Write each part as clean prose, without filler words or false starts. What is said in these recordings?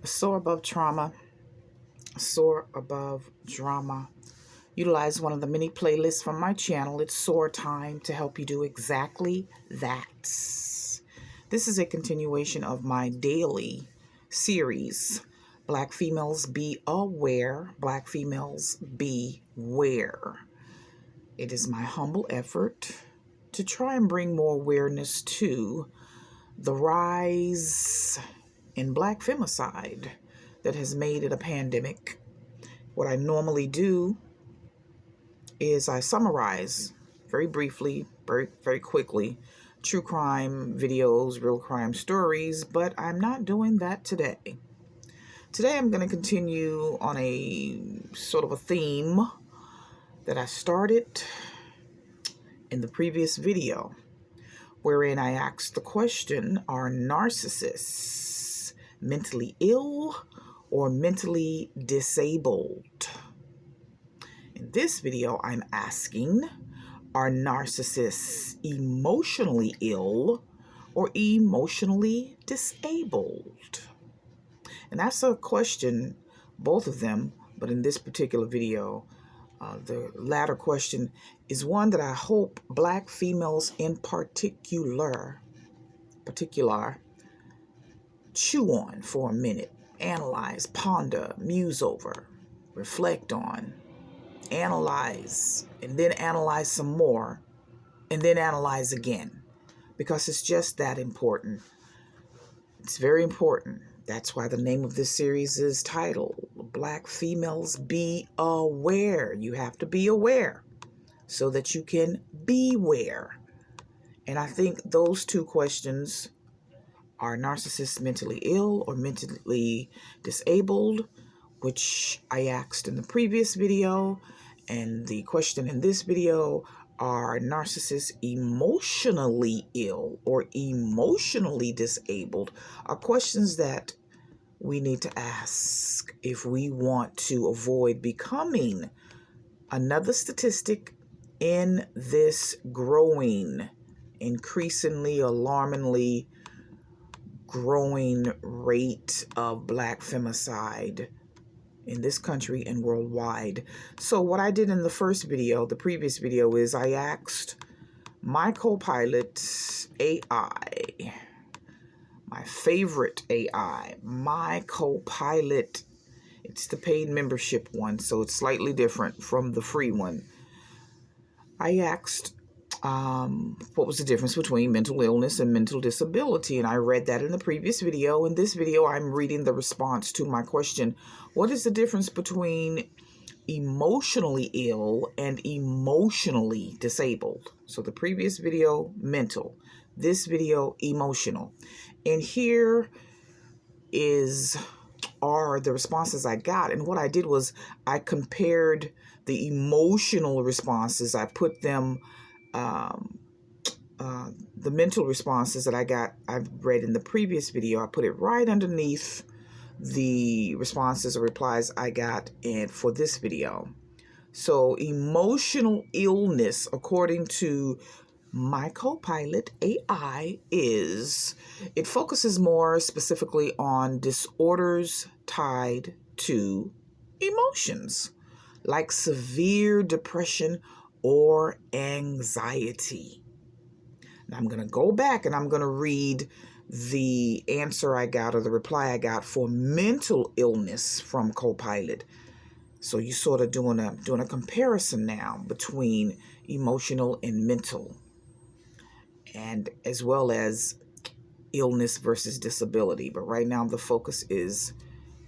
SOAR Above Trauma, SOAR Above Drama. Utilize one of the many playlists from my channel, ItsSoarTime, to help you do exactly that. This is a continuation of my daily series, Black Females Be Aware, Black Females Beware. It is my humble effort to try and bring more awareness to the rise in Black femicide that has made it a pandemic. What I normally do is I summarize very briefly, very quickly, true crime videos, real crime stories, but I'm not doing that today. Today I'm going to continue on a sort of a theme that I started in the previous video, wherein I asked the question, are narcissists mentally ill or mentally disabled? In this video, I'm asking, are narcissists emotionally ill or emotionally disabled? And that's a question, both of them, but in this particular video, the latter question is one that I hope Black females in particular chew on for a minute, analyze, ponder, muse over, reflect on, analyze, and then analyze some more, and then analyze again, because it's just that important. It's very important. That's why the name of this series is titled Black Females Be Aware. You have to be aware so that you can beware. And I think those two questions, are narcissists mentally ill or mentally disabled, which I asked in the previous video, and the question in this video, are narcissists emotionally ill or emotionally disabled, are questions that we need to ask if we want to avoid becoming another statistic in this growing, increasingly, alarmingly growing rate of Black femicide in this country and worldwide. So what I did in the first video, the previous video, is I asked my co-pilot AI, my favorite AI, my co-pilot, it's the paid membership one, so it's slightly different from the free one. I asked what was the difference between mental illness and mental disability, and I read that in the previous video. In this video, I'm reading the response to my question, what is the difference between emotionally ill and emotionally disabled? So the previous video, mental, this video, emotional. And here are the responses I got. And what I did was I compared the emotional responses. I put them the mental responses that I've read in the previous video, I put it right underneath the responses or replies I got for this video. So emotional illness, according to my co-pilot AI, it focuses more specifically on disorders tied to emotions, like severe depression or anxiety. Now I'm going to go back and I'm going to read the answer I got, or the reply I got, for mental illness from co-pilot. So you're sort of doing a comparison now between emotional and mental, and as well as illness versus disability. But right now the focus is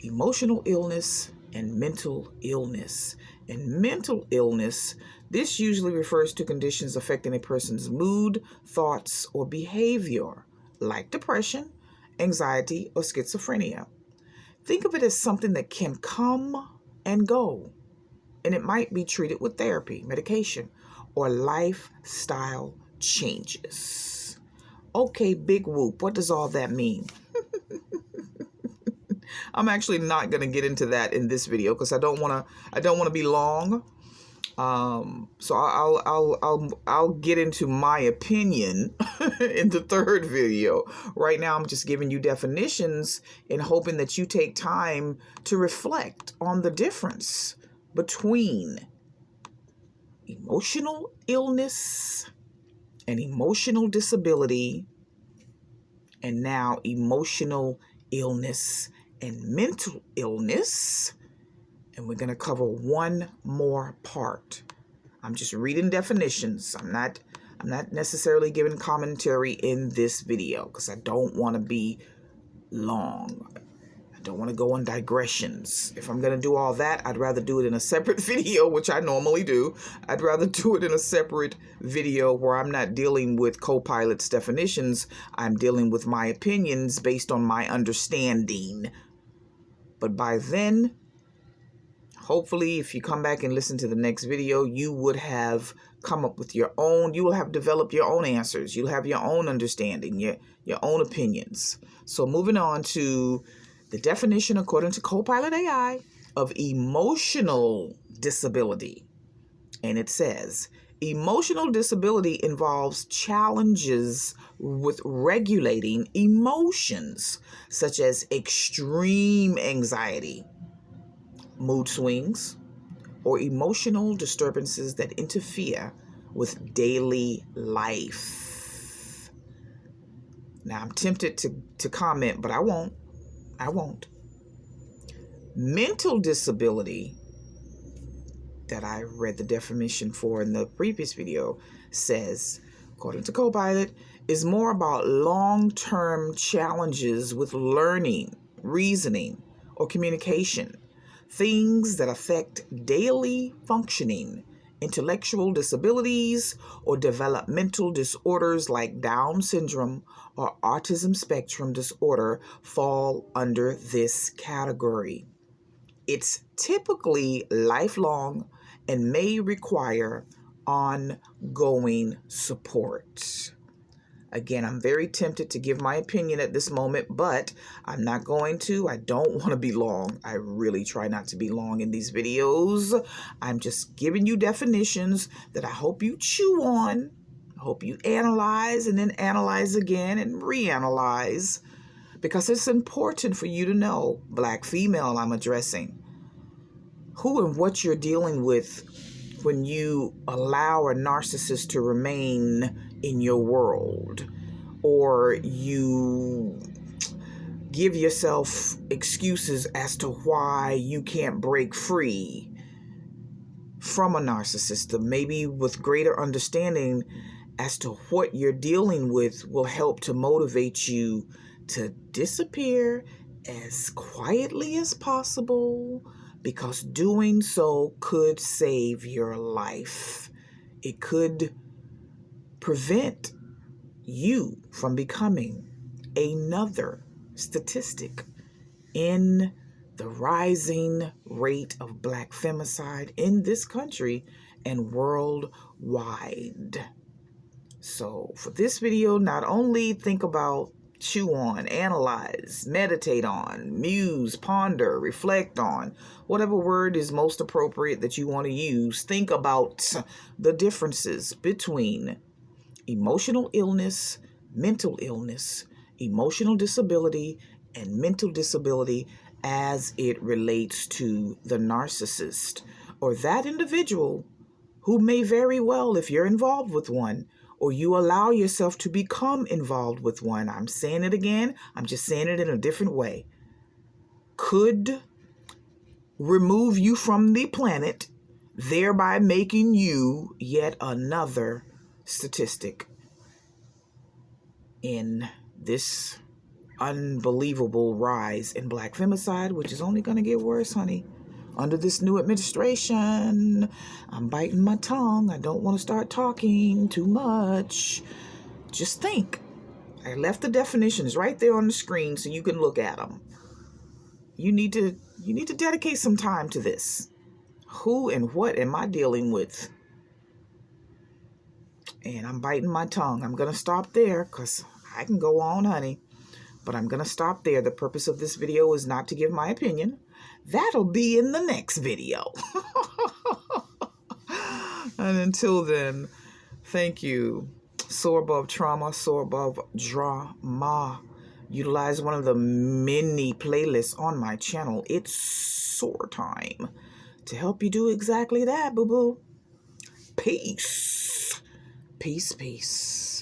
emotional illness and mental illness. And mental illness, this usually refers to conditions affecting a person's mood, thoughts, or behavior, like depression, anxiety, or schizophrenia. Think of it as something that can come and go, and it might be treated with therapy, medication, or lifestyle changes. Okay, big whoop. What does all that mean? I'm actually not going to get into that in this video because I don't want to be long. So I'll get into my opinion in the third video. Right now, I'm just giving you definitions and hoping that you take time to reflect on the difference between emotional illness and emotional disability, and now emotional illness and mental illness. And we're going to cover one more part. I'm just reading definitions. I'm not necessarily giving commentary in this video because I don't want to be long. I don't want to go on digressions. If I'm going to do all that, I'd rather do it in a separate video, which I normally do. I'd rather do it in a separate video where I'm not dealing with co-pilot's definitions. I'm dealing with my opinions based on my understanding. But by then, hopefully, if you come back and listen to the next video, you would have come up with your own, you will have developed your own answers. You'll have your own understanding, your own opinions. So moving on to the definition, according to Copilot AI, of emotional disability. And it says, emotional disability involves challenges with regulating emotions, such as extreme anxiety, mood swings, or emotional disturbances that interfere with daily life. Now, I'm tempted to comment, but I won't. Mental disability, that I read the definition for in the previous video, says, according to Copilot, is more about long-term challenges with learning, reasoning, or communication. Things that affect daily functioning, intellectual disabilities, or developmental disorders like Down syndrome or autism spectrum disorder fall under this category. It's typically lifelong and may require ongoing support. Again, I'm very tempted to give my opinion at this moment, but I'm not going to. I don't want to be long. I really try not to be long in these videos. I'm just giving you definitions that I hope you chew on. I hope you analyze and then analyze again and reanalyze, because it's important for you to know, Black female I'm addressing, who and what you're dealing with when you allow a narcissist to remain in your world, or you give yourself excuses as to why you can't break free from a narcissist. Maybe with greater understanding as to what you're dealing with will help to motivate you to disappear as quietly as possible, because doing so could save your life. It could prevent you from becoming another statistic in the rising rate of Black femicide in this country and worldwide. So for this video, not only think about, chew on, analyze, meditate on, muse, ponder, reflect on, whatever word is most appropriate that you want to use. Think about the differences between emotional illness, mental illness, emotional disability, and mental disability as it relates to the narcissist, or that individual who may very well, if you're involved with one, or you allow yourself to become involved with one, I'm saying it again, I'm just saying it in a different way, could remove you from the planet, thereby making you yet another statistic in this unbelievable rise in Black femicide, which is only going to get worse, honey. Under this new administration, I'm biting my tongue. I don't want to start talking too much. Just think. I left the definitions right there on the screen so you can look at them. You need to dedicate some time to this. Who and what am I dealing with? And I'm biting my tongue. I'm going to stop there because I can go on, honey. But I'm going to stop there. The purpose of this video is not to give my opinion. That'll be in the next video. And until then, thank you. Soar Above Trauma, Soar Above Drama. Utilize one of the many playlists on my channel. It's SOAR Time to help you do exactly that, boo-boo. Peace. Peace, peace.